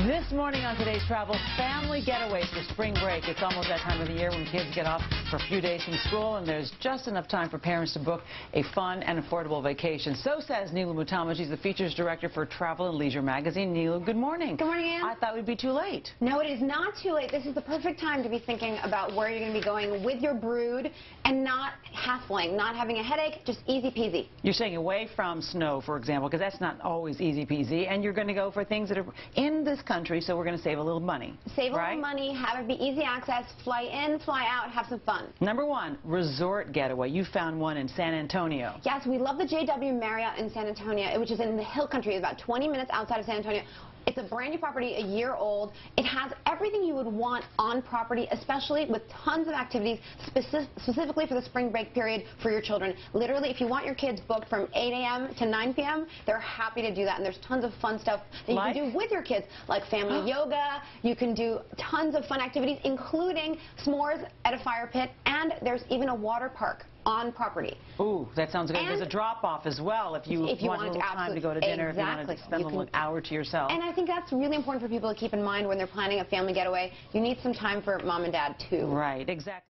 This morning on Today's Travel, family getaways for spring break. It's almost that time of the year when kids get off for a few days from school, and there's just enough time for parents to book a fun and affordable vacation. So says Neelu Muttama. She's the features director for Travel and Leisure magazine. Neelu, good morning. Good morning, Ann. I thought we'd be too late. No, it is not too late. This is the perfect time to be thinking about where you're going to be going with your brood and not hassling, not having a headache, just easy peasy. You're staying away from snow, for example, because that's not always easy peasy, and you're going to go for things that are in this country, so we're going to save a little money. Save a little money, have it be easy access, fly in, fly out, have some fun. Number one, resort getaway. You found one in San Antonio. Yes, we love the JW Marriott in San Antonio, which is in the Hill Country. It's about 20 minutes outside of San Antonio. It's a brand new property, a year old. It has everything you would want on property, especially with tons of activities specifically for the spring break period for your children. Literally, if you want your kids booked from 8 a.m. to 9 p.m., they're happy to do that. And there's tons of fun stuff that you can do with your kids, like family yoga. You can do tons of fun activities, including s'mores at a fire pit, and there's even a water park on property. Ooh, that sounds good. And there's a drop-off as well if you want a little time to go to dinner, if you want to spend a little hour to yourself. And I think that's really important for people to keep in mind when they're planning a family getaway. You need some time for mom and dad, too. Right, exactly.